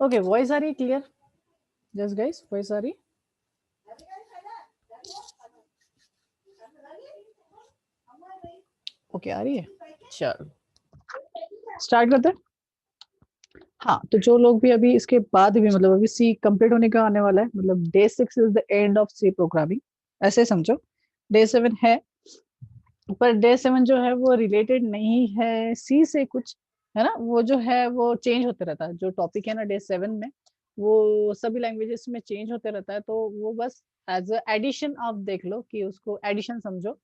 Okay, voice are you clear? Yes, guys, voice are you? Okay, आ रही है? चलो start करते हैं। हाँ, तो जो लोग भी अभी इसके बाद भी मतलब अभी सी कंप्लीट होने का आने वाला है, मतलब day 6 is the end of C programming, ऐसे समझो। डे 7 है, पर डे 7 जो है वो रिलेटेड नहीं है सी से कुछ, है ना। वो जो है वो चेंज होते रहता है, जो टॉपिक है ना डे 7 में, वो सभी लैंग्वेजेस में चेंज होते रहता है। तो वो बस एज अ एडिशन आप देख लो, कि उसको एडिशन समझो,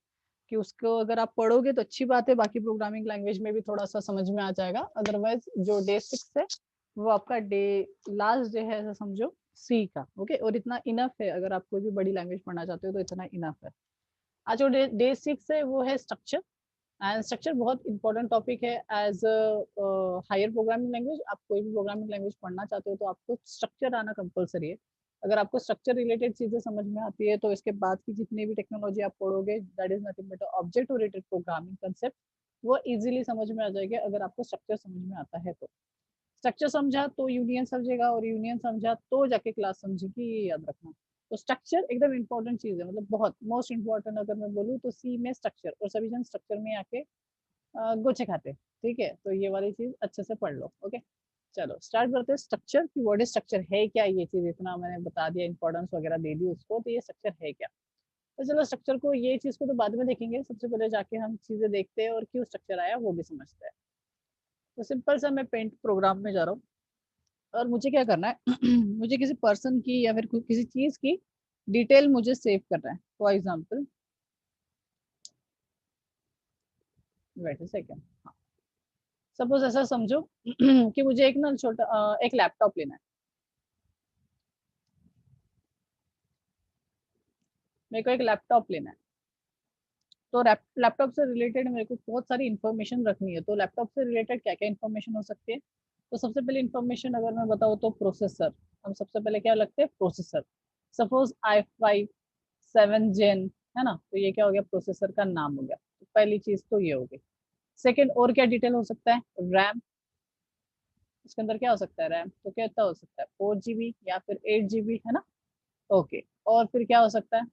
कि उसको अगर आप पढ़ोगे तो अच्छी बात है, बाकी प्रोग्रामिंग लैंग्वेज में भी थोड़ा सा समझ में आ जाएगा। अदरवाइज जो डे 6 है वो आपका डे लास्ट डे है, ऐसा समझो सी का। ओके, और इतना इनफ है, अगर आप कोई भी बड़ी लैंग्वेज पढ़ना चाहते हो तो इतना इनफ है। आज जो डे 6 है वो है स्ट्रक्चर। एंड स्ट्रक्चर बहुत इंपॉर्टेंट टॉपिक है एज हायर प्रोग्रामिंग लैंग्वेज। आप कोई भी प्रोग्रामिंग लैंग्वेज पढ़ना चाहते हो तो आपको स्ट्रक्चर आना कंपलसरी है। अगर आपको स्ट्रक्चर रिलेटेड चीजें समझ में आती है तो इसके बाद की जितनी भी टेक्नोलॉजी आप पढ़ोगे, that is nothing but object oriented programming concept, वो इजीली समझ में आ जाएगा अगर आपको स्ट्रक्चर समझ में आता है तो। स्ट्रक्चर समझा तो यूनियन समझेगा, और यूनियन समझा तो जाके क्लास समझेगी, ये याद रखना। तो स्ट्रक्चर एकदम इंपॉर्टेंट चीज है, मतलब बहुत मोस्ट इंपॉर्टेंट अगर मैं बोलूँ तो सी में स्ट्रक्चर, और सभी जन स्ट्रक्चर में आके गोचे खाते। ठीक है, तो ये वाली चीज अच्छे से पढ़ लो। ओके, चलो स्टार्ट करते हैं। स्ट्रक्चर की वर्ड स्ट्रक्चर है क्या, ये चीज इतना मैंने बता दिया, इंपॉर्टेंस वगैरह दे दी उसको, तो ये स्ट्रक्चर है क्या। तो चलो स्ट्रक्चर को, ये चीज को तो बाद में देखेंगे, सबसे पहले जाके हम चीजें देखते हैं और क्यों स्ट्रक्चर आया वो भी समझते हैं। तो सिंपल सा मैं पेंट प्रोग्राम में जा रहा हूँ, और मुझे क्या करना है मुझे किसी पर्सन की या फिर किसी चीज की डिटेल मुझे सेव करना है। For example, wait a second, suppose ऐसा समझो कि मुझे एक ना छोटा एक लैपटॉप लेना है। मेरे को एक लैपटॉप लेना है, तो लैपटॉप से रिलेटेड मेरे को बहुत सारी इन्फॉर्मेशन रखनी है। तो लैपटॉप से रिलेटेड क्या क्या इन्फॉर्मेशन हो सकती है। तो सबसे पहले इन्फॉर्मेशन अगर मैं बताऊँ तो प्रोसेसर। हम सबसे पहले क्या लगते हैं, प्रोसेसर। सपोज i5 7 Gen, है ना, तो ये क्या हो गया, प्रोसेसर का नाम हो गया। तो पहली चीज तो ये हो गई। सेकेंड, और क्या डिटेल हो सकता है, रैम। इसके अंदर क्या हो सकता है, रैम तो क्या हो सकता है, 4 GB या फिर 8 GB, है ना। ओके, और फिर क्या हो सकता है,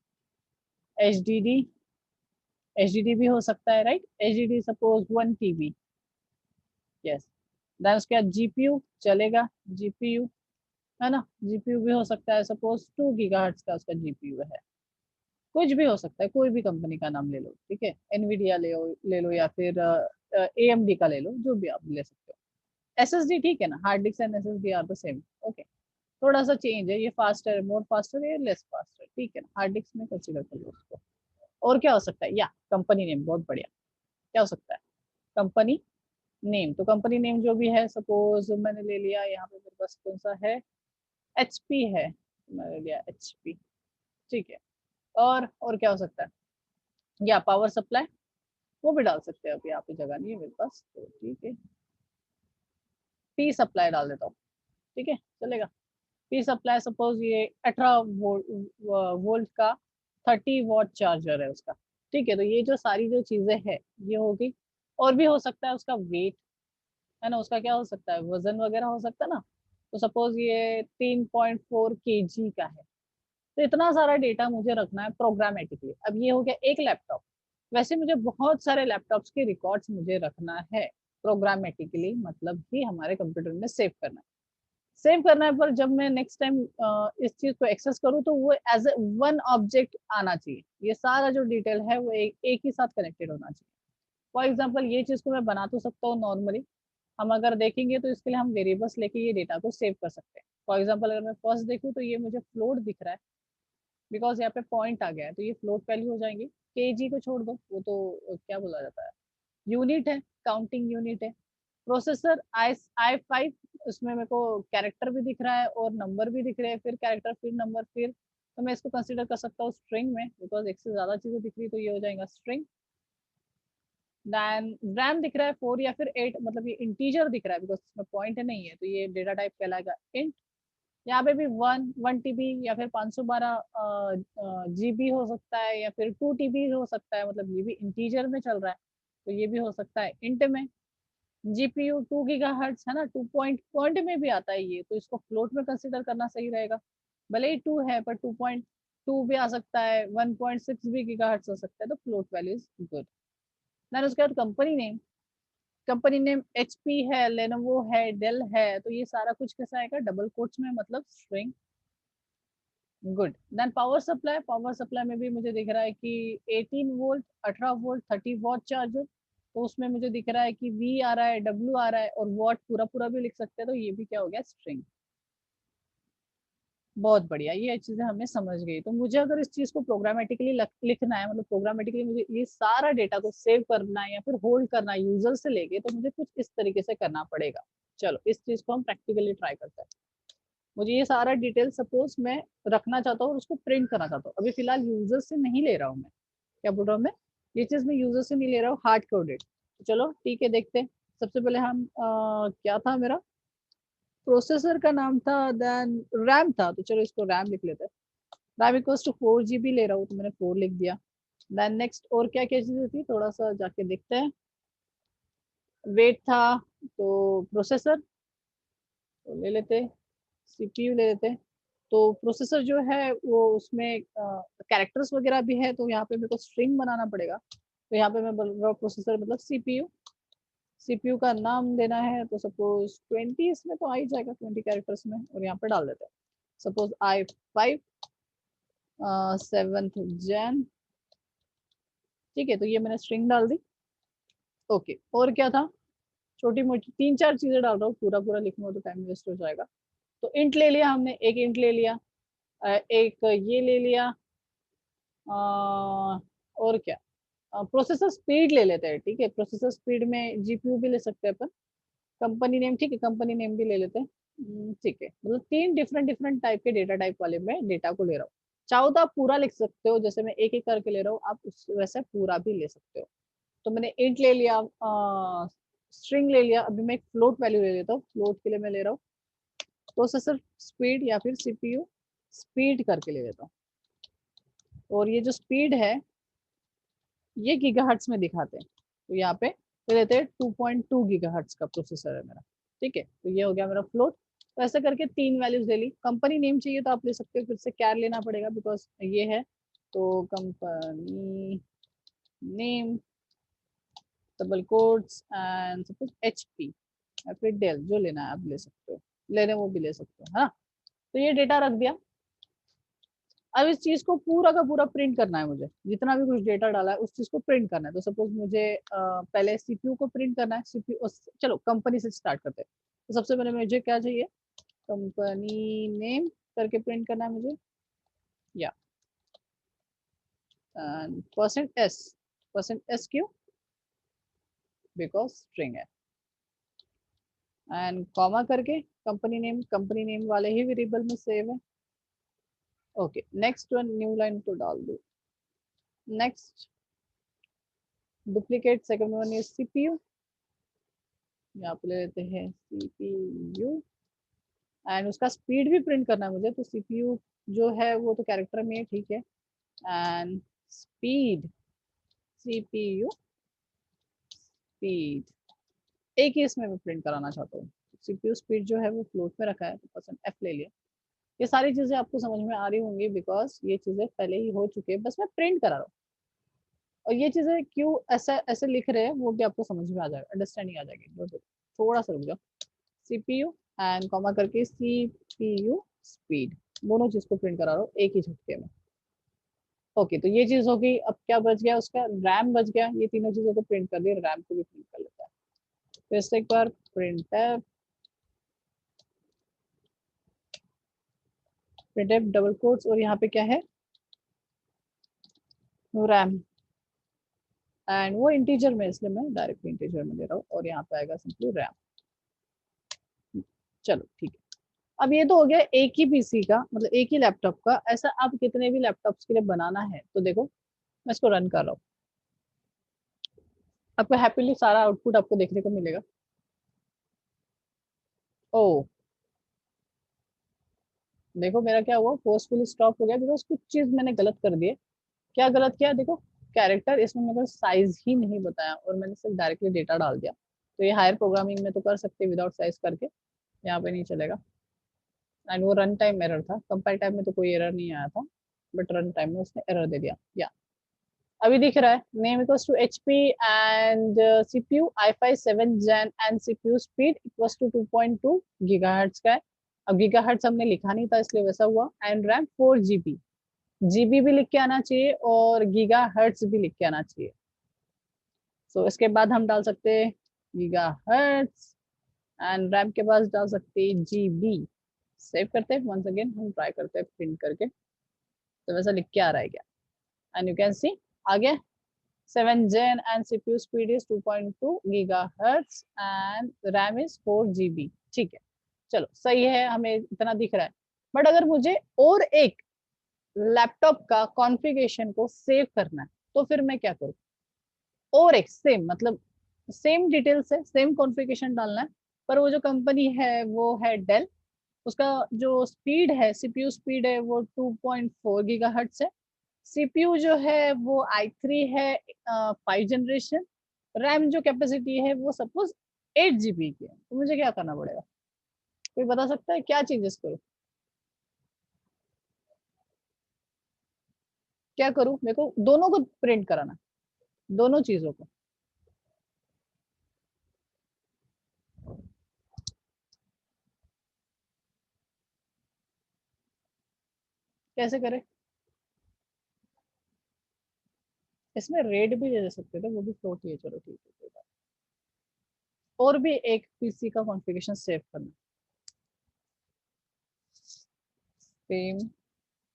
HDD। HDD भी हो सकता है, right. HDD suppose 1 TB। Yes, then उसके बाद जीपीयू चलेगा, जीपीयू, है ना। जीपीयू भी हो सकता है, सपोज 2 GHz का उसका जीपीयू है। कुछ भी हो सकता है, कोई भी कंपनी का नाम ले लो, ठीक है। एनवीडिया ले लो या फिर AMD का ले लो, जो भी आप ले सकते हो। SSD ठीक है ना, hard disk and SSD are the same. Okay, थोड़ा सा चेंज है, ये फास्टर है, मोर फास्टर है, लेस फास्टर, ठीक है ना। हार्ड डिस्क में कंसीडर कर लो उसको। और क्या हो सकता है, या कंपनी नेम, बहुत बढ़िया। क्या हो सकता है, कंपनी नेम। तो कंपनी नेम जो भी है, सपोज मैंने ले लिया यहाँ पे, मेरे पास कौन सा है, HP है, मैंने लिया HP, ठीक है। और क्या हो सकता है, या पावर सप्लाई, वो भी डाल सकते हैं, अभी यहाँ पे जगह नहीं है मेरे पास, तो ठीक है, P सप्लाई डाल देता हूँ, ठीक है, चलेगा। P सप्लाई, सपोज ये 18 वोल्ट का 30 W चार्जर है उसका, ठीक है। तो ये जो सारी जो चीजें है ये होगी। और भी हो सकता है उसका वेट, है ना, उसका क्या हो सकता है, वजन वगैरह हो सकता है ना। तो सपोज ये 3.4 kg का है। तो इतना सारा डेटा मुझे रखना है प्रोग्रामेटिकली। अब ये हो गया एक लैपटॉप। वैसे मुझे बहुत सारे लैपटॉप्स के रिकॉर्ड्स मुझे रखना है प्रोग्रामेटिकली, मतलब कि हमारे कंप्यूटर में सेव करना है। सेव करना है, पर जब मैं नेक्स्ट टाइम इस चीज को एक्सेस करूँ तो वो एज ए वन ऑब्जेक्ट आना चाहिए। ये सारा जो डिटेल है वो एक ही साथ कनेक्टेड होना चाहिए। फॉर एग्जाम्पल, ये चीज को मैं बना तो सकता हूँ नॉर्मली। हम अगर देखेंगे तो इसके लिए हम वेरिएबल्स लेके ये डेटा को सेव कर सकते हैं। फॉर एग्जाम्पल, अगर मैं फर्स्ट देखूँ तो ये मुझे फ्लोट दिख रहा है, बिकॉज यहाँ पे पॉइंट आ गया है, तो ये फ्लोट वैल्यू हो जाएंगी। केजी को छोड़ दो, वो तो क्या बोला जाता है, यूनिट है, काउंटिंग यूनिट है। प्रोसेसर i5, उसमें मेरे को कैरेक्टर भी दिख रहा है और नंबर भी दिख रहे हैं, फिर कैरेक्टर फिर नंबर फिर, तो मैं इसको कंसिडर कर सकता हूँ स्ट्रिंग में, बिकॉज एक से ज्यादा चीजें दिख रही है तो ये हो जाएगा स्ट्रिंग। देन रैम दिख रहा है 4 या फिर 8, मतलब ये इंटीजर दिख रहा है, बिकॉज इसमें पॉइंट नहीं है, तो ये डेटा टाइप कहलाएगा इंट। यहाँ पे भी 1 TB या फिर 512 GB हो सकता है, या फिर 2 TB हो सकता है, मतलब ये भी इंटीजर में चल रहा है, तो ये भी हो सकता है इंट में। जीपीयू 2 गीगाहर्ट्ज है ना, 2 पॉइंट में भी आता है ये, तो इसको फ्लोट में कंसीडर करना सही रहेगा। भले ही 2 है पर 2.2 भी आ सकता है, 1.6 भी गीगाहर्ट्ज हो सकता है, तो float value is good. Then उसके बाद कंपनी नेम एचपी है, लेनोवो है, डेल है, तो ये सारा कुछ कैसा आएगा, डबल कोट्स में, मतलब string. Good. Then power supply में भी मुझे दिख रहा है कि 18 वोल्ट, 18 वोल्ट, 30 वॉट चार्जर, तो उसमें मुझे दिख रहा है कि वी आ रहा है, डब्ल्यू आ रहा है, और वॉट पूरा पूरा भी लिख सकते हैं, तो ये भी क्या हो गया, स्ट्रिंग। बहुत बढ़िया, ये चीजें हमें समझ गई। तो मुझे अगर इस चीज को प्रोग्रामेटिकली लिखना है, मतलब प्रोग्रामेटिकली मुझे ये सारा डेटा को सेव करना है या फिर होल्ड करना है यूजर से लेके, तो मुझे कुछ इस तरीके से करना पड़ेगा। चलो इस चीज को हम प्रैक्टिकली ट्राई करते हैं। मुझे ये सारा डिटेल सपोज मैं रखना चाहता हूँ और उसको प्रिंट करना चाहता हूँ, अभी फिलहाल यूजर से नहीं ले रहा हूँ मैं, क्या बोल रहा हूँ मैं, ये चीज मैं यूजर से नहीं ले रहा हूँ, हार्ड कोडेड। चलो ठीक है, देखते हैं। सबसे पहले हम क्या था मेरा, प्रोसेसर का नाम था, देन रैम था, तो चलो इसको रैम लिख लेते हैं। रैम इक्वल्स टू 4 GB ले रहा हूँ, तो मैंने 4 लिख दिया। देन नेक्स्ट और क्या क्या चीजें थी, थोड़ा सा जाके देखते हैं। वेट था, तो प्रोसेसर तो ले लेते, सीपीयू ले लेते। तो प्रोसेसर जो है वो उसमें कैरेक्टर्स वगैरह भी है, तो यहाँ पे मेरे को स्ट्रिंग बनाना पड़ेगा। तो यहाँ पे मैं बोल रहा हूँ प्रोसेसर मतलब सीपीयू। सीपीयू का नाम देना है, तो सपोज 20 इसमें तो आ ही जाएगा, 20 कैरेक्टर्स में, और यहाँ पे डाल देते हैं सपोज i5 7th Jan। ठीक है, तो ये मैंने स्ट्रिंग डाल दी। ओके, और क्या था, छोटी मोटी 3-4 चीजें डाल रहा हूँ, पूरा पूरा लिखूंगा तो टाइम वेस्ट हो जाएगा। तो इंट ले लिया हमने, एक इंट ले लिया, एक ये ले लिया, और क्या, प्रोसेसर स्पीड ले लेते हैं। ठीक है, प्रोसेसर स्पीड में जीपीयू भी ले सकते हैं अपन। कंपनी नेम, ठीक है, कंपनी नेम भी ले लेते हैं। ठीक है, मतलब 3 डिफरेंट डिफरेंट टाइप के डेटा टाइप वाले में डेटा को ले रहा हूँ। चाहो तो आप पूरा लिख सकते हो, जैसे मैं एक एक करके ले रहा हूँ, आप उस वैसे पूरा भी ले सकते हो। तो मैंने इंट ले लिया, स्ट्रिंग ले लिया, अभी मैं एक फ्लोट वैल्यू ले लेता हूँ। फ्लोट के लिए मैं ले रहा हूँ प्रोसेसर स्पीड या फिर सीपीयू स्पीड करके ले लेता हूँ। और ये जो स्पीड है ये गीगाहर्ट्ज में दिखाते हैं, तो यहाँ पे ले लेते हैं 2.2 गीगाहर्ट्ज का प्रोसेसर है मेरा। ठीक है, तो ये हो गया मेरा फ्लोट। तो ऐसे करके 3 वैल्यूज ले ली। कंपनी नेम चाहिए तो आप ले सकते हो, फिर से कैर लेना पड़ेगा बिकॉज ये है, तो company name double quotes and suppose HP या फिर डेल, जो लेना है आप ले सकते हो, लेने वो भी ले सकते हो, है ना। तो ये डेटा रख दिया। अब इस चीज को पूरा का पूरा प्रिंट करना है मुझे, जितना भी कुछ डेटा डाला है उस चीज को प्रिंट करना है। तो सपोज मुझे पहले सीपीयू को प्रिंट करना है, सीपीयू, चलो कंपनी से स्टार्ट करते हैं। तो सबसे पहले मुझे क्या चाहिए, कंपनी नेम करके प्रिंट करना है मुझे, या %s, %s क्यों, बिकॉज स्ट्रिंग है, एंड कॉमा करके कंपनी नेम वाले ही वेरिएबल में सेव है। Okay, next one new line तो डाल दो। Next duplicate second one is CPU, यहाँ पे ले लेते हैं सीपीयू, एंड उसका स्पीड भी प्रिंट करना है मुझे, तो सीपीयू जो है वो तो कैरेक्टर में है, ठीक है, एंड स्पीड, सीपीयू स्पीड, एक ही इसमें मैं प्रिंट कराना चाहता हूँ। सीपीयू स्पीड जो है वो फ्लोट में रखा है, तो %f ले लिया। ये सारी चीजें आपको समझ में आ रही होंगी बिकॉज ये चीजें पहले ही हो चुकी है, बस मैं प्रिंट करा रहा हूँ। और ये चीजें क्यों ऐसा ऐसे लिख रहे हैं वो भी आपको समझ में आ जाएगा, अंडरस्टैंडिंग आ जाएगी। थोड़ा सा रुक जाओ, सीपीयू एंड कॉमा करके सीपीयू स्पीड, दोनों चीज को प्रिंट करा रहा हूँ एक ही झटके में। ओके, तो ये चीज होगी। अब क्या बच गया, उसका रैम बच गया। ये तीनों चीजों को प्रिंट कर दिया, रैम को भी प्रिंट कर लेता है। फिर से एक बार प्रिंटफ, डबल कोट्स, और यहाँ पे क्या है, रैम, एंड वो इंटीजर में, इसलिए मैं डायरेक्ट इंटीजर में ले रहा हूँ, और यहाँ पे आएगा सिंपली रैम। चलो ठीक है। अब ये तो हो गया एक ही पीसी का, मतलब एक ही लैपटॉप का। ऐसा आप कितने भी लैपटॉप्स के लिए बनाना है, तो देखो मैं इसको रन कर रहा हूँ, आपको हैप्पीली सारा आउटपुट आपको देखने को मिलेगा। ओ, देखो मेरा क्या हुआ, फोर्सफुली स्टॉप हो गया बिकॉज कुछ चीज मैंने गलत कर दी है। क्या गलत किया, देखो कैरेक्टर इसमें मेरे को साइज ही नहीं बताया और मैंने सिर्फ डायरेक्टली डेटा डाल दिया। तो ये हायर प्रोग्रामिंग में तो कर सकते विदाउट साइज करके, यहाँ पे नहीं चलेगा। एंड वो रन टाइम एरर था, कंपाइल टाइम में तो कोई एरर नहीं आया था, बट रन टाइम में उसने एरर दे दिया। या अभी दिख रहा है name equals to HP and CPU i5 7 Gen and CPU speed equals to 2.2 gigahertz का है। अब गीगाहर्ट्ज हमने लिखा नहीं था इसलिए वैसा हुआ। एंड रैम 4 GB, GB भी लिख के आना चाहिए और गीगाहर्ट्ज भी लिख के आना चाहिए। सो इसके बाद हम डाल सकते हैं गीगाहर्ट्ज एंड रैम के पास डाल सकते हैं GB। सेव करते हैं, वंस अगेन हम ट्राई करते हैं प्रिंट करके, तो वैसा लिख के आ रहा है क्या? एंड यू कैन सी आगे 7 Gen and CPU speed is 2.2 GHz and RAM is 4 GB। ठीक है, चलो सही है, हमें इतना दिख रहा है। बट अगर मुझे और एक लैपटॉप का कॉन्फ़िगरेशन को सेव करना है तो फिर मैं क्या करूँ? और एक सेम मतलब सेम डिटेल्स है, सेम कॉन्फ़िगरेशन डालना है, पर वो जो कंपनी है वो है डेल। उसका जो स्पीड है, CPU स्पीड है वो 2.4 गीगाहर्ट्ज है। CPU जो है वो i3 है 5 जनरेशन। रैम जो कैपेसिटी है वो सपोज 8 GB की है। तो मुझे क्या करना पड़ेगा? कोई बता सकता है क्या चेंजेस करूँ? क्या करूँ? मेरे को दोनों को प्रिंट कराना, दोनों चीजों को। कैसे करें? इसमें रेट भी दे सकते थे, वो भी फ्लोट ही है। चलो ठीक है, कोई बात। और भी एक पीसी का कॉन्फ़िगरेशन सेव करना, सेम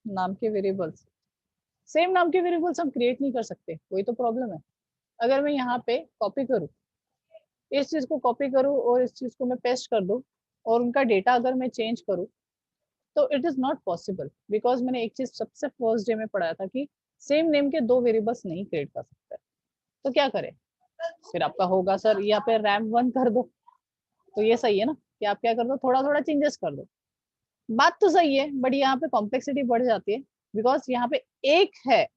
नाम के वेरिएबल्स। सेम नाम के वेरिएबल्स हम क्रिएट नहीं कर सकते, वही तो प्रॉब्लम है। अगर मैं यहाँ पे कॉपी करूँ, इस चीज को कॉपी करूँ और इस चीज को मैं पेस्ट कर दूँ और उनका डेटा अगर मैं चेंज करूँ, तो it is not possible. Because मैंने एक चीज सबसे फर्स्ट डे में पढ़ाया था कि सेम नेम के दो वेरिएबल्स नहीं क्रिएट कर सकते। तो क्या करें? फिर आपका होगा सर यहाँ पे रैम 1 कर दो। तो ये सही है ना कि आप क्या कर दो, थोड़ा थोड़ा चेंजेस कर दो। बात तो सही है, बट यहाँ पे कॉम्प्लेक्सिटी बढ़ जाती है। बिकॉज यहाँ पे एक है,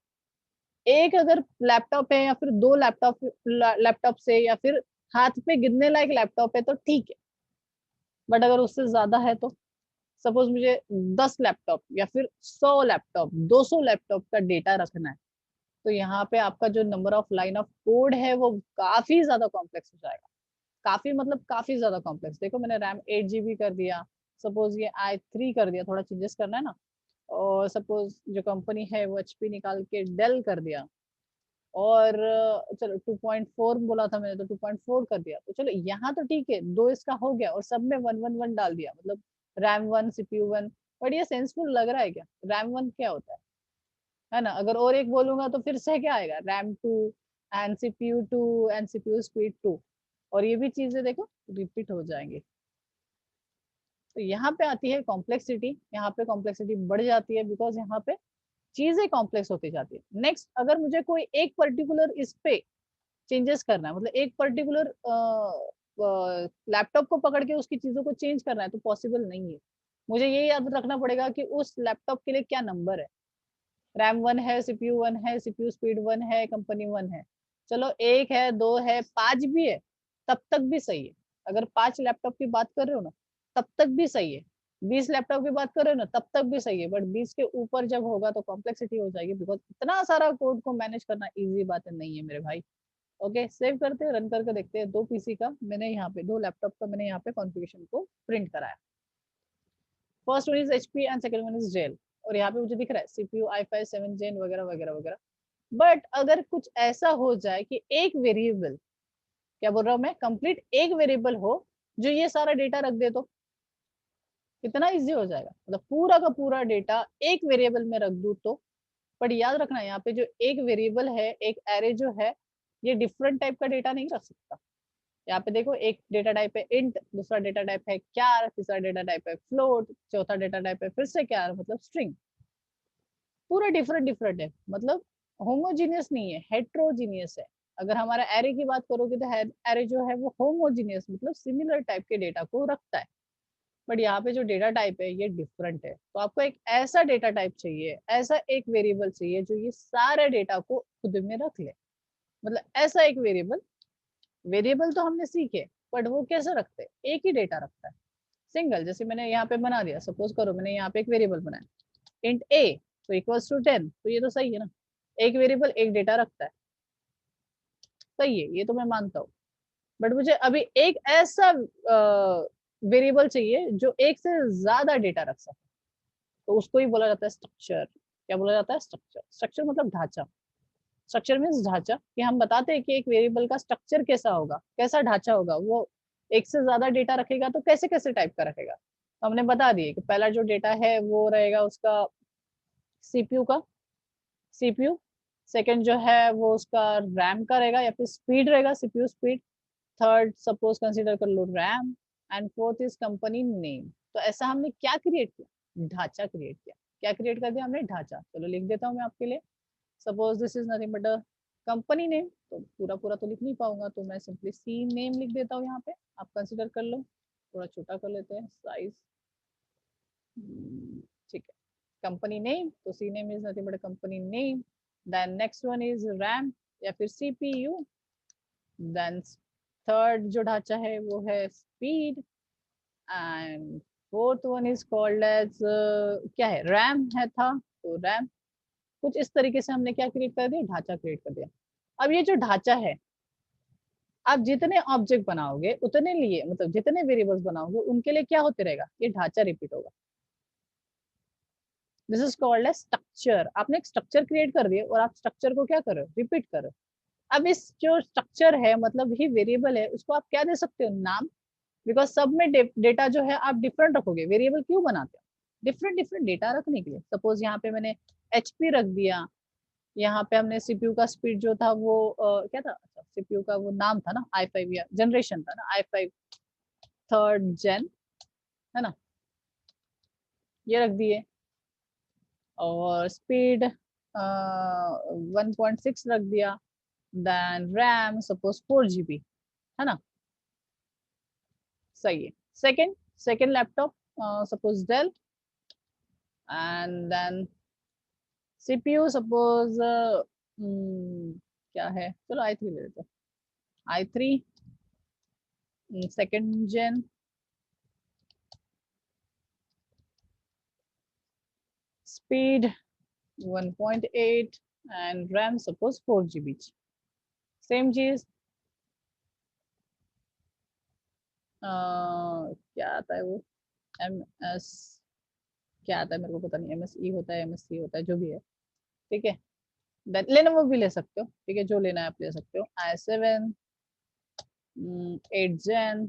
एक अगर लैपटॉप है या फिर दो लैपटॉप से या फिर हाथ पे गिनने लायक लैपटॉप है तो ठीक है। बट अगर उससे ज्यादा है तो सपोज मुझे 10 लैपटॉप या फिर 100 लैपटॉप 200 लैपटॉप का डेटा रखना है, तो यहाँ पे आपका जो number of line of code है वो काफी ज्यादा कॉम्प्लेक्स हो जाएगा। काफी मतलब काफी ज्यादा कॉम्प्लेक्स। देखो मैंने रैम 8 GB कर दिया, सपोज ये i3 कर दिया, थोड़ा चेंजेस करना है ना। और सपोज जो कंपनी है वो HP निकाल के डेल कर दिया। और चलो 2.4 बोला था मैंने तो 2.4 कर दिया। तो चलो यहाँ तो ठीक है, दो इसका हो गया और सब में 111 डाल दिया, मतलब रैम 1 CPU 1। बट ये सेंसफुल लग रहा है क्या? रैम 1 क्या होता है ना? अगर और एक बोलूंगा तो फिर से क्या आएगा, RAM 2 and CPU 2 and CPU speed 2। और ये भी चीजें देखो रिपीट हो जाएंगी। तो यहाँ पे आती है कॉम्प्लेक्सिटी, यहाँ पे कॉम्प्लेक्सिटी बढ़ जाती है बिकॉज यहाँ पे चीजें कॉम्प्लेक्स होती जाती है। नेक्स्ट, अगर मुझे कोई एक पर्टिकुलर इस पे चेंजेस करना है, मतलब एक पर्टिकुलर लैपटॉप को पकड़ के उसकी चीजों को चेंज करना है, तो पॉसिबल नहीं है। मुझे ये याद रखना पड़ेगा कि उस लैपटॉप के लिए क्या नंबर है। रैम 1 है, CPU 1 है, CPU स्पीड 1 है, कंपनी 1 है। चलो एक है, दो है, 5 भी है, तब तक भी सही है। अगर 5 लैपटॉप की बात कर रहे हो ना, तब तक भी सही है। 20 लैपटॉप की बात कर रहे हो ना, तब तक भी सही है। बट 20 के ऊपर जब होगा तो कॉम्प्लेक्सिटी हो जाएगी, बिकॉज इतना सारा कोड को मैनेज करना इजी बात नहीं है मेरे भाई। ओके, सेव करते हैं, रन करके देखते हैं। दो पीसी का मैंने यहाँ पे, दो लैपटॉप का मैंने यहाँ पे कॉन्फ़िगरेशन को प्रिंट कराया। First one is HP and second one is Dell. और यहाँ पे मुझे दिख रहा है CPU i5 7 Gen वगैरह वगैरह वगैरह। बट अगर कुछ ऐसा हो जाए कि एक वेरिएबल, क्या बोल रहा हूँ मैं, कंप्लीट एक वेरिएबल हो जो ये सारा डेटा रख दे, तो कितना इजी हो जाएगा। मतलब पूरा का पूरा डेटा एक वेरिएबल में रख दूं तो। बट याद रखना यहाँ पे जो एक वेरिएबल है, एक एरे जो है, ये डिफरेंट टाइप का डेटा नहीं रख सकता। यहाँ पे देखो, एक डेटा टाइप है इंट, दूसरा डेटा टाइप है क्यार, तीसरा डेटा टाइप है फ्लोट, चौथा डेटा टाइप है फिर से क्यार, मतलब स्ट्रिंग। पूरा डिफरेंट डिफरेंट है, मतलब होमोजीनियस नहीं है, हेट्रोजीनियस है। अगर हमारा एरे की बात करोगे तो एरे जो है वो होमोजीनियस मतलब सिमिलर टाइप के डेटा को रखता है। बट यहाँ पे जो डेटा टाइप है ये डिफरेंट है। तो आपको एक ऐसा डेटा टाइप चाहिए, ऐसा एक वेरिएबल चाहिए जो ये सारे डेटा को खुद में रख ले। मतलब ऐसा एक वेरिएबल, वेरिएबल तो हमने सीखे, बट वो कैसे रखते हैं, एक ही डेटा रखता है सिंगल। जैसे मैंने यहाँ पे बना दिया, सपोज करो मैंने यहाँ पे एक वेरिएबल बनाया इंट a तो इक्वल्स टू 10, तो ये तो सही है ना, एक वेरिएबल एक डेटा रखता है, सही है, ये तो मैं मानता हूँ। बट मुझे अभी एक ऐसा वेरिएबल चाहिए जो एक से ज्यादा डेटा रख सके, तो उसको ही बोला जाता है स्ट्रक्चर। क्या बोला जाता है, स्ट्रक्चर। स्ट्रक्चर मतलब ढांचा। स्ट्रक्चर मीन्स ढांचा, कि हम बताते हैं कि एक वेरिएबल का स्ट्रक्चर कैसा होगा, कैसा ढांचा होगा, वो एक से ज्यादा डेटा रखेगा तो कैसे कैसे टाइप का रखेगा। तो हमने बता दिए कि पहला जो डेटा है वो रहेगा उसका सीपीयू का, सीपीयू। सेकंड जो है वो उसका रैम का रहेगा या फिर स्पीड रहेगा, CPU speed. Third suppose consider कर लो RAM, and fourth is company name. तो ऐसा हमने क्या क्रिएट किया, ढांचा क्रिएट किया। क्या क्रिएट कर दिया हमने, ढांचा। चलो लिख देता हूँ मैं आपके लिए। Suppose this is nothing but a company name, तो पूरा पूरा तो लिख नहीं पाऊंगा, तो मैं सिंपली सी नेम लिख देता हूँ यहाँ पे। आप कंसीडर कर लो, थोड़ा छोटा कर लेते हैं साइज, ठीक है। कंपनी नेम, तो C name is nothing but company name. Then next one is RAM या फिर सीपीयू। देन थर्ड जो ढांचा है वो है speed, and fourth one is called as क्या है, रैम है था, तो रैम। कुछ इस तरीके से हमने क्या क्रिएट कर दिया, ढांचा क्रिएट कर दिया। अब ये जो ढांचा है, आप जितने ऑब्जेक्ट बनाओगे उतने लिए, मतलब जितने वेरिएबल्स बनाओगे उनके लिए क्या होते रहेगा, ये ढांचा रिपीट होगा। This is called as structure. आपने एक स्ट्रक्चर क्रिएट कर दिया और आप स्ट्रक्चर को क्या करो, रिपीट करो। अब इस जो स्ट्रक्चर है, मतलब ही वेरिएबल है, उसको आप क्या दे सकते हो, नाम। बिकॉज सब में डेटा जो है आप डिफरेंट रखोगे। वेरिएबल क्यों बनाते हो, डिफरेंट डिफरेंट डेटा रखने के लिए। सपोज यहाँ पे मैंने एचपी रख दिया, यहाँ पे हमने सीपीयू का स्पीड जो था वो क्या था, अच्छा सीपीयू का वो नाम था ना, i5 या जनरेशन था ना, i5 थर्ड जेन, है ना, ये रख दिए। और स्पीड 1.6 रख दिया। देन रैम सपोज 4 GB, है ना, सही है। Second second laptop suppose Dell, and then CPU suppose क्या है, चलो i3 ले लेते हैं, i3 second gen, speed 1.8 and RAM suppose 4 GB। Same चीज क्या आता है वो, एम एस, क्या आता है मेरे को पता नहीं, MSE होता है, MSC होता है, जो भी है, ठीक है। लेनोवो भी ले सकते हो, ठीक है, जो लेना है आप ले सकते हो। i7 8 जेन,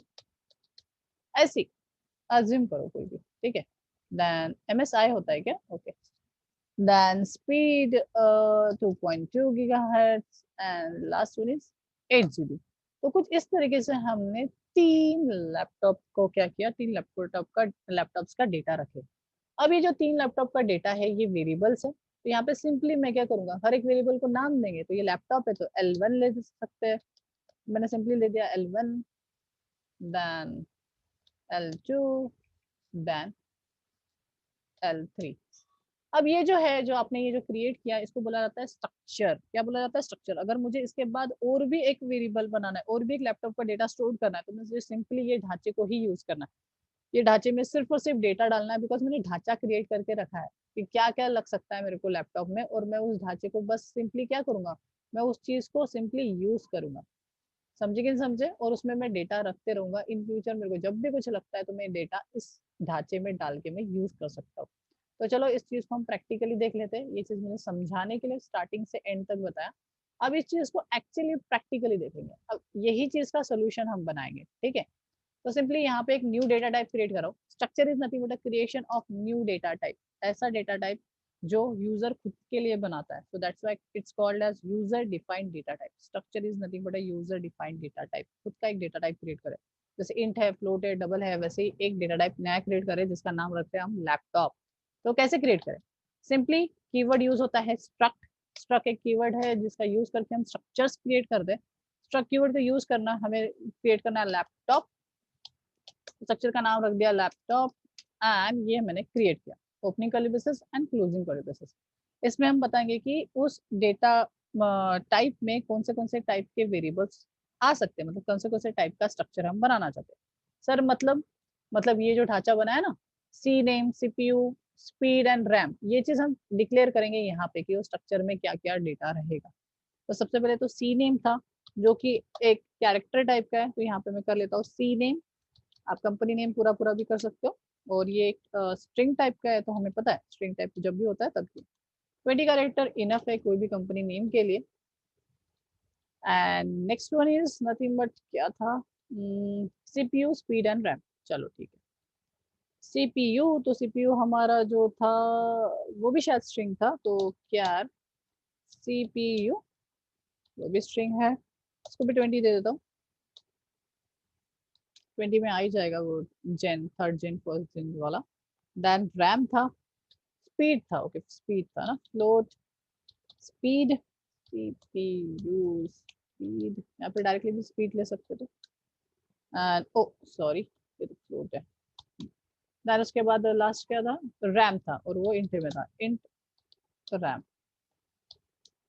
ऐसी अज्यूम करो कोई भी, ठीक है। देन MSI होता है क्या, okay. Then speed 2.2 GHz and last one is 8 GB। तो कुछ इस तरीके से हमने तीन लैपटॉप को क्या किया, तीन लैपटॉप्स का डेटा रखे। अब ये जो तीन लैपटॉप का डेटा है ये वेरिएबल्स है, तो यहाँ पे सिंपली मैं क्या करूंगा, हर एक वेरिएबल को नाम देंगे। तो ये लैपटॉप है तो L1 ले सकते हैं, मैंने सिंपली ले दिया L1, then L2, then L3। अब ये जो है, जो आपने ये जो क्रिएट किया, इसको बोला जाता है स्ट्रक्चर। क्या बोला जाता है, स्ट्रक्चर। अगर मुझे इसके बाद और भी एक वेरिएबल बनाना है, और भी एक लैपटॉप का डेटा स्टोर करना है, तो मुझे सिंपली ये ढांचे को ही यूज करना है। ये ढांचे में सिर्फ और सिर्फ डेटा डालना है, बिकॉज मैंने ढांचा क्रिएट करके रखा है कि क्या क्या लग सकता है मेरे को लैपटॉप में, और मैं उस ढांचे को बस सिंपली क्या करूंगा, मैं उस चीज को सिंपली यूज करूंगा। समझे कि नहीं समझे, और उसमें मैं डेटा रखते रहूंगा। इन फ्यूचर मेरे को जब भी कुछ लगता है तो मैं डेटा इस ढांचे में डाल के मैं यूज कर सकता हूँ। तो चलो इस चीज को हम प्रैक्टिकली देख लेते हैं। ये चीज मैंने समझाने के लिए स्टार्टिंग से एंड तक बताया। अब इस चीज को एक्चुअली प्रैक्टिकली देखेंगे, अब यही चीज का सोल्यूशन हम बनाएंगे, ठीक है। तो सिंपली यहाँ पे एक न्यू डेटा टाइप क्रिएट करो। Structure is nothing but a creation of new data type, ऐसा डेटा टाइप जो यूजर खुद के लिए बनाता है। So that's why it's called as user defined data type. Structure is nothing but a user defined data type. खुद का एक डेटा टाइप क्रिएट करें, जैसे इंट है, फ्लोट है, डबल है, वैसे ही एक डेटा टाइप नया क्रिएट करें जिसका नाम रखते हैं हम लैपटॉप। तो कैसे क्रिएट करें, सिंपली कीवर्ड यूज होता है स्ट्रक्ट। स्ट्रक्ट एक कीवर्ड है जिसका यूज करके हम स्ट्रक्चर्स क्रिएट करते हैं। स्ट्रक्ट कीवर्ड का यूज करना, हमें क्रिएट करना है लैपटॉप। स्ट्रक्चर का नाम रख दिया लैपटॉप, एंड ये मैंने क्रिएट किया, opening curly braces and closing curly braces. इसमें हम बताएंगे कि उस डेटा टाइप में कौन से टाइप के वेरिएबल्स आ सकते हैं, मतलब कौन से टाइप का स्ट्रक्चर हम बनाना चाहते हैं। सर मतलब ये जो ढांचा बनाया ना, C name, CPU, speed and RAM, ये चीज हम डिक्लेयर करेंगे यहाँ पे कि वो स्ट्रक्चर में क्या क्या डेटा रहेगा। तो सबसे पहले तो सी नेम था जो कि एक कैरेक्टर टाइप का है, तो यहाँ पे मैं कर लेता हूँ सी नेम। आप कंपनी नेम पूरा पूरा भी कर सकते हो। और ये एक स्ट्रिंग टाइप का है, तो हमें पता है स्ट्रिंग टाइप जब भी होता है तब भी 20 कैरेक्टर इनफ है कोई भी कंपनी नेम के लिए। And next one is nothing but क्या था, सीपीयू, स्पीड एंड रैम। चलो ठीक है। सीपीयू, तो सीपीयू हमारा जो था वो भी शायद स्ट्रिंग था, तो क्या सीपीयू वो भी स्ट्रिंग है, इसको भी 20 दे देता हूँ। 20 में आ ही जाएगा वो जेन, थर्ड जेन, फर्स्ट जेन वाला। देन रैम था, स्पीड था, ओके स्पीड था ना, फ्लोट स्पीड, सीपीयू स्पीड, यहाँ पे डायरेक्टली भी स्पीड ले सकते थे। एंड ओ सॉरी, ये तो फ्लोट है। देन उसके बाद लास्ट क्या था, रैम था, और वो इंट में था, इंट रैम।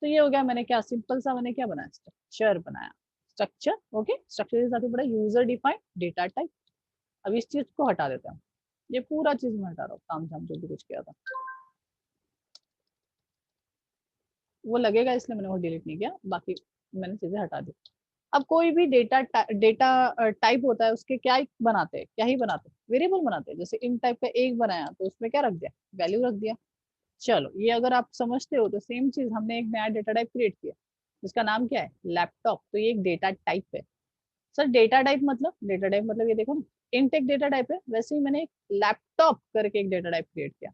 तो ये हो गया, मैंने क्या सिंपल सा मैंने क्या बनाया, स्ट्रक्चर बनाया। स्ट्रक्चर, ओके, स्ट्रक्चर के साथ ही बड़ा यूजर डिफाइंड डेटा टाइप। अब इस चीज को हटा देता हूँ, ये पूरा चीज मैं हटा रहा हूँ, काम धाम जो भी कुछ किया था वो लगेगा, इसलिए मैंने वो डिलीट नहीं किया, बाकी मैंने चीजें हटा दी। अब कोई भी डेटा टाइप होता है, उसके क्या ही बनाते हैं, क्या ही बनाते हैं, वेरिएबल बनाते हैं। जैसे इन टाइप का एक बनाया तो उसमें क्या रख दिया, वैल्यू रख दिया। चलो ये अगर आप समझते हो तो सेम चीज हमने एक नया डेटा टाइप क्रिएट किया जिसका नाम क्या है, लैपटॉप। तो ये एक डेटा टाइप है। सर डेटा टाइप मतलब ये देखो ना, इंट एक डेटा टाइप है, वैसे ही मैंने एक लैपटॉप करके एक डेटा टाइप क्रिएट किया।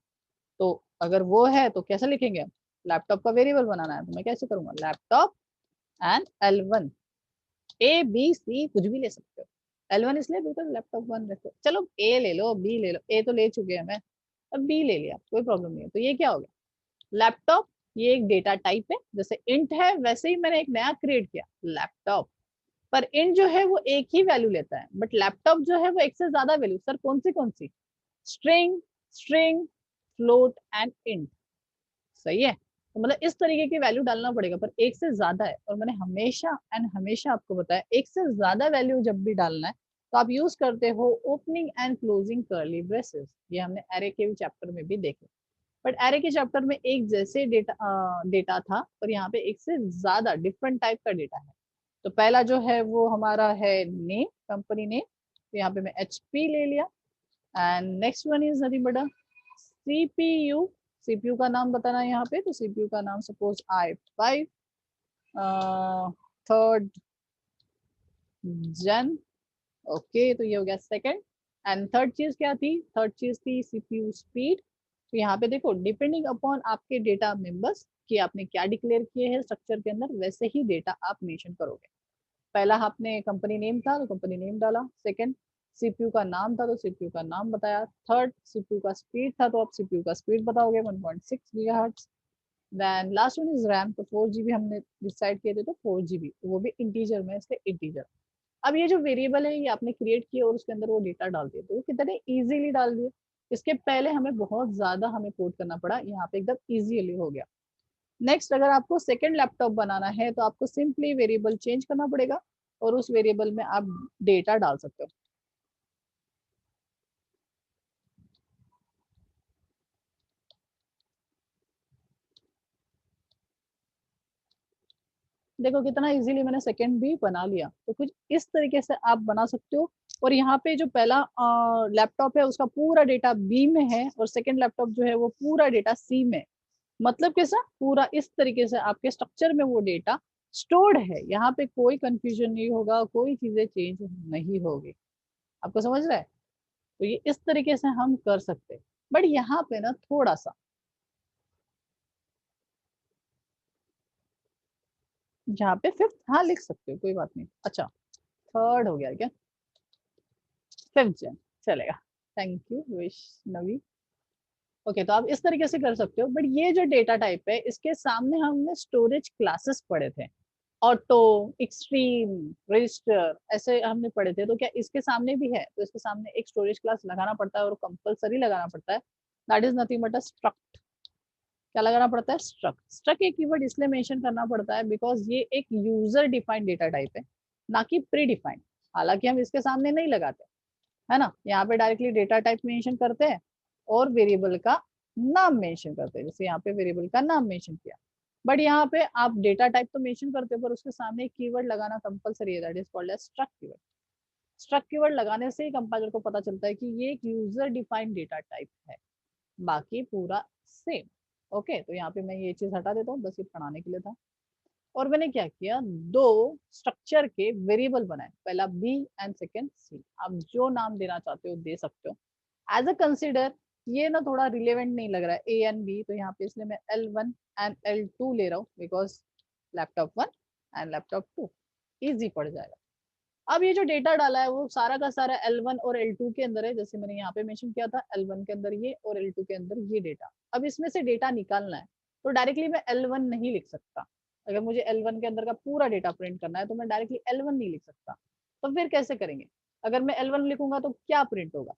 तो अगर वो है तो कैसे लिखेंगे हम, लैपटॉप का वेरिएबल बनाना है तो मैं कैसे करूंगा, laptop and L1, A B C कुछ भी ले सकते हो। L1 इसलिए बिकॉज लैपटॉप वन रखो, चलो ए ले लो, बी ले लो, ए तो ले चुके हैं मैं, अब बी ले लिया, कोई प्रॉब्लम नहीं है। तो ये क्या हो गया, लैपटॉप। ये एक डेटा टाइप है, जैसे इंट है वैसे ही मैंने एक नया क्रिएट किया लैपटॉप। पर इंट जो है वो एक ही वैल्यू लेता है, बट लैपटॉप जो है वो एक से ज्यादा वैल्यू। सर कौन सी, string, string, float and int, सही है। तो मतलब इस तरीके की वैल्यू डालना पड़ेगा, पर एक से ज्यादा है। और मैंने हमेशा एंड हमेशा आपको बताया, एक से ज्यादा वैल्यू जब भी डालना है तो आप यूज करते हो opening and closing curly braces. ये हमने एरे के भी चैप्टर में भी देखे। बट एरे के चैप्टर में एक जैसे डेटा था, पर यहाँ पे एक से ज्यादा डिफरेंट टाइप का डेटा है। तो पहला जो है वो हमारा है नेम, कंपनी नेम, तो यहाँ पे मैं HP ले लिया। And next one is nothing but CPU. CPU का नाम बताना है यहाँ पे, तो सीपीयू का नाम suppose i5 third gen, okay. तो ये हो गया सेकंड। एंड थर्ड चीज क्या थी, थर्ड चीज थी सीपीयू स्पीड। तो यहाँ पे देखो, डिपेंडिंग अपॉन आपके डेटा मेंबर्स कि आपने क्या डिक्लेयर किए हैं स्ट्रक्चर के अंदर, वैसे ही डेटा आप मेंशन करोगे। पहला आपने कंपनी नेम था तो कंपनी नेम डाला, सेकंड सीपीयू का नाम था तो सीपीयू का नाम बताया, थर्ड सीपीयू का स्पीड था तो आप सीपीयू का स्पीड बताओगे 1.6 gigahertz. Then last one is RAM, तो 4 GB हमने डिसाइड किए थे, तो 4 GB, वो भी इंटीजर में, इसलिए इंटीजर। अब ये जो वेरिएबल है ये आपने क्रिएट किया और उसके अंदर वो डेटा डाल दिए, तो वो कितने इजीली डाल दिए। इसके पहले हमें बहुत ज्यादा हमें कोड करना पड़ा, यहाँ पे एकदम इजीली हो गया। नेक्स्ट, अगर आपको सेकेंड लैपटॉप बनाना है तो आपको सिंपली वेरिएबल चेंज करना पड़ेगा और उस वेरिएबल में आप डेटा डाल सकते हो। देखो कितना इजीली मैंने सेकंड भी बना लिया, तो कुछ इस तरीके से आप बना सकते हो। और यहाँ पे जो पहला लैपटॉप है उसका पूरा डेटा बी में है, और सेकंड लैपटॉप जो है वो पूरा डेटा सी में। मतलब कैसा, पूरा इस तरीके से आपके स्ट्रक्चर में वो डेटा स्टोर्ड है, यहाँ पे कोई कंफ्यूजन नहीं होगा, कोई चीजें चेंज नहीं होगी। आपको समझ रहा है, तो ये इस तरीके से हम कर सकते हैं। बट यहाँ पे ना थोड़ा सा, जहाँ पे फिफ्थ, हाँ लिख सकते हो, कोई बात नहीं। अच्छा, थर्ड हो गया क्या, फिफ्थ जन चलेगा। Thank you Vaishnavi. ओके, तो आप इस तरीके से कर सकते हो। बट ये जो डेटा टाइप है इसके सामने हमने स्टोरेज क्लासेस पढ़े थे, ऑटो, एक्सट्रीम, रजिस्टर, ऐसे हमने पढ़े थे। तो क्या इसके सामने भी है, तो इसके सामने एक स्टोरेज क्लास लगाना पड़ता है और कंपलसरी लगाना पड़ता है। That is nothing but a struct. क्या लगाना पड़ता है, स्ट्रक्ट। स्ट्रक्ट एक कीवर्ड इसलिए मेंशन करना पड़ता है बिकॉज ये एक यूजर डिफाइंड डेटा टाइप है। ना कि प्री डिफाइंड। हालांकि हम इसके सामने नहीं लगाते, है ना, यहाँ पे डायरेक्टली डेटा टाइप मेंशन करते हैं और वेरिएबल का नाम मेंशन करते हैं, जैसे यहाँ पे वेरिएबल का नाम मेंशन किया। बट यहाँ पे आप डेटा टाइप तो मेंशन करते हो, पर उसके सामने एक कीवर्ड लगाना कंपलसरी है, that is called as struct keyword. Struct keyword लगाने से ही कंपाइलर को पता चलता है कि ये एक यूजर डिफाइंड डेटा टाइप है, बाकी पूरा सेम। ओके, तो यहाँ पे मैं ये चीज हटा देता हूँ, बस ये पढ़ाने के लिए था। और मैंने क्या किया, दो स्ट्रक्चर के वेरिएबल बनाए, पहला बी एंड सेकेंड सी। आप जो नाम देना चाहते हो दे सकते हो। एज अ कंसिडर, ये ना थोड़ा रिलेवेंट नहीं लग रहा है ए एंड बी, तो यहाँ पे इसलिए मैं L1 एंड L2 ले रहा हूँ, because laptop 1 and laptop 2 easy पड़ जाएगा। अब ये जो डेटा डाला है वो सारा का सारा L1 और L2 के अंदर है, जैसे मैंने यहाँ पे मेंशन किया था, L1 के अंदर ये और L2 के अंदर ये डेटा। अब इसमें से डेटा निकालना है, तो डायरेक्टली मैं L1 नहीं लिख सकता। अगर मुझे L1 के अंदर का पूरा डेटा प्रिंट करना है तो मैं डायरेक्टली L1 नहीं लिख सकता। तो फिर कैसे करेंगे? अगर मैं L1 लिखूंगा तो क्या प्रिंट होगा,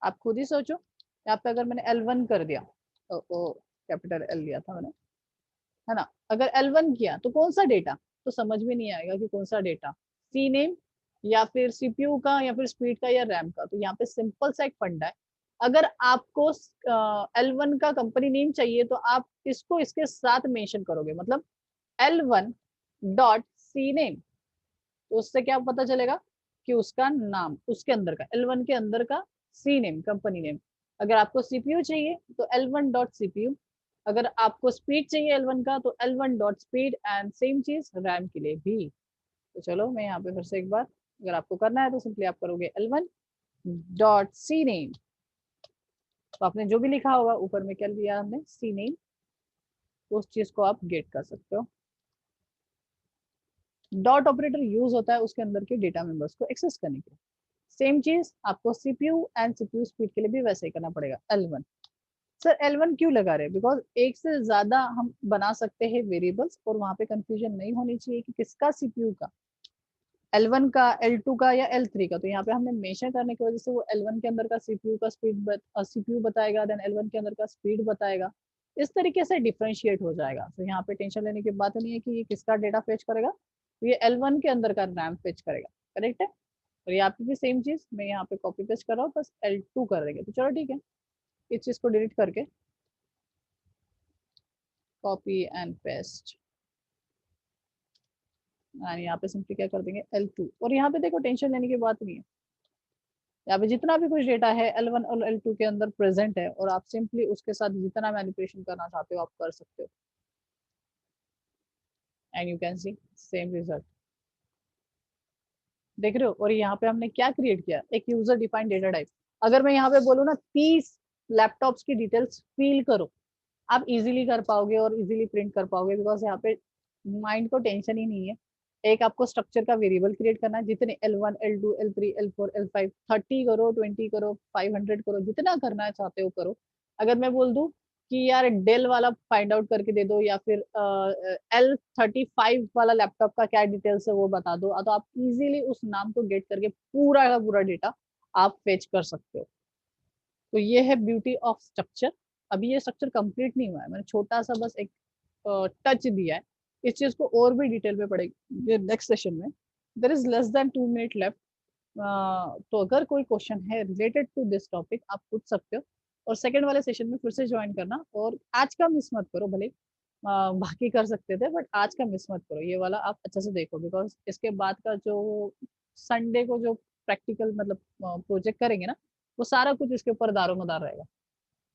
आप खुद ही सोचो। यहाँ पे अगर मैंने L1 कर दिया, तो कैपिटल L लिया था मैंने, है ना, अगर L1 किया तो कौन सा डेटा, तो समझ में नहीं आएगा कि कौन सा डेटा, सी नेम या फिर सीपीयू का या फिर स्पीड का या रैम का। तो यहाँ पे सिंपल सा एक फंडा है, अगर आपको L1 का कंपनी नेम चाहिए तो आप इसको इसके साथ मेंशन करोगे, मतलब L1 डॉट सी नेम। तो उससे क्या पता चलेगा कि उसका नाम, उसके अंदर का L1 के अंदर का सी नेम, कंपनी नेम। अगर आपको सीपीयू चाहिए तो L1 डॉट सीपीयू, अगर आपको स्पीड चाहिए L1 का तो L1 dot speed, and same चीज रैम के लिए भी। तो चलो मैं यहाँ पे फिर से एक बार, अगर आपको करना है तो सिंपली आप करोगे L1 डॉट सी नेम। तो आपने जो भी लिखा होगा ऊपर में, क्या लिया हमने, सी नेम, उस चीज को आप गेट कर सकते हो। डॉट ऑपरेटर यूज होता है उसके अंदर के डेटा मेंबर्स को एक्सेस करने के लिए। सेम चीज आपको सीपीयू एंड सीपीयू स्पीड के लिए भी वैसे ही करना पड़ेगा। L1, सर L1 क्यों लगा रहे हैं, बिकॉज एक से ज्यादा हम बना सकते हैं वेरिएबल्स, और वहां पे कंफ्यूजन नहीं होनी चाहिए कि किसका सीपीयू का, L1 का, L2 का या L3 का। तो यहाँ पे हमने मेंशन करने की वजह से वो L1 के अंदर का सीपीयू का सीपीयू बताएगा, देन L1 के अंदर का स्पीड बताएगा। इस तरीके से डिफरेंशिएट हो जाएगा। तो यहाँ पे टेंशन लेने की बात नहीं है कि ये किसका डेटा फेच करेगा, तो ये L1 के अंदर का रैम फेच करेगा। करेक्ट है? और यहाँ पे भी सेम चीज मैं यहाँ पे कॉपी पेस्ट कर रहा हूँ, बस L2 कर देंगे। तो चलो ठीक है, इस चीज को डिलीट करके कॉपी एंड पेस्ट, एंड यहाँ पे सिंपली क्या कर देंगे L2। और यहाँ पे देखो टेंशन लेने की बात नहीं है, यहाँ पे जितना भी कुछ डेटा है L1 और L2 के अंदर प्रेजेंट है, और आप सिंपली उसके साथ जितना मैनिपुलेशन करना चाहते हो आप कर सकते हो, and you can see same result. देख रहे हो? और यहाँ पे हमने क्या क्रिएट किया, एक यूजर डिफाइंड डेटा टाइप। अगर मैं यहाँ पे बोलूँ ना 30 लैपटॉप्स की डिटेल्स फिल करो, आप इजीली कर पाओगे और इजीली प्रिंट कर पाओगे, बिकॉज यहाँ पे माइंड को टेंशन ही नहीं है। एक आपको स्ट्रक्चर का वेरिएबल क्रिएट करना है, जितने L1 L2 L3 L4 L5 30 करो, 20 करो, 500 करो, जितना करना चाहते हो करो। अगर मैं बोल दूं कि यार डेल वाला फाइंड आउट करके दे दो, या फिर L35 वाला लैपटॉप का क्या डिटेल्स है वो बता दो, तो आप इजीली उस नाम को गेट करके पूरा का पूरा डेटा आप फेच कर सकते हो। तो ये है ब्यूटी ऑफ स्ट्रक्चर। अभी ये स्ट्रक्चर कंप्लीट नहीं हुआ है, मैंने छोटा सा बस एक टच दिया है। इस चीज को और भी डिटेल में पढ़ेंगे नेक्स्ट सेशन में। There is less than 2 minute left. तो अगर कोई क्वेश्चन है रिलेटेड टू दिस टॉपिक आप पूछ सकते हो, और सेकंड वाले सेशन में फिर से ज्वाइन करना। और आज का मिस मत करो, भले बाकी कर सकते थे, बट आज का मिस मत करो, ये वाला आप अच्छे से देखो, बिकॉज इसके बाद का जो संडे को जो प्रैक्टिकल मतलब प्रोजेक्ट करेंगे ना, वो सारा कुछ इसके ऊपर दारोमदार रहेगा।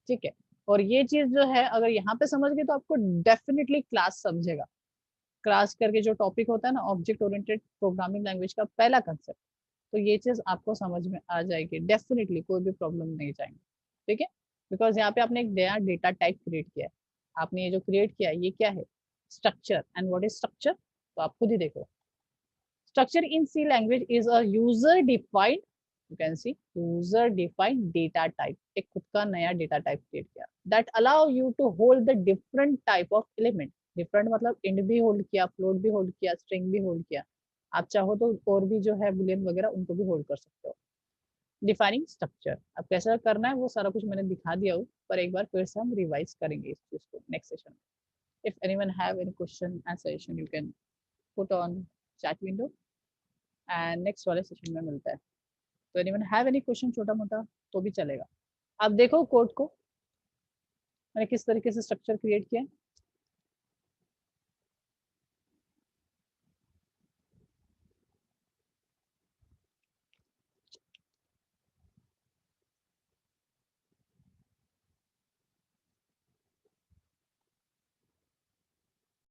ठीक है? और ये चीज जो है अगर यहाँ पे समझ गए तो आपको डेफिनेटली क्लास समझेगा। क्लास करके जो टॉपिक होता है ना, ऑब्जेक्ट ओरिएंटेड प्रोग्रामिंग लैंग्वेज का पहला कंसेप्ट, तो ये चीज आपको समझ में आ जाएगी डेफिनेटली, कोई भी प्रॉब्लम नहीं जाएंगे। ठीक है? बिकॉज यहाँ पे आपने एक नया डेटा टाइप क्रिएट किया है। आपने ये जो क्रिएट किया है ये क्या है, structure. And what is structure, तो आप खुद ही देखो। Structure in C language is a user defined, you can see user defined data type, एक खुद का नया डेटा टाइप क्रिएट किया, that allow you to hold the different type of element। different मतलब int भी होल्ड किया, float भी hold किया, string भी होल्ड किया। आप चाहो तो और भी जो है boolean वगैरह उनको भी होल्ड कर सकते हो। डिफाइनिंग स्ट्रक्चर अब कैसा करना है वो सारा कुछ मैंने दिखा दिया हूँ, पर एक बार फिर से हम रिवाइज करेंगे इस चीज को नेक्स्ट सेशन में। If anyone have any question and suggestion you can put on chat window। And next वाले सेशन में मिलता है। तो एनीवन हैव एनी क्वेश्चन छोटा मोटा तो भी चलेगा। आप देखो कोड को मैंने किस तरीके से स्ट्रक्चर क्रिएट किया है।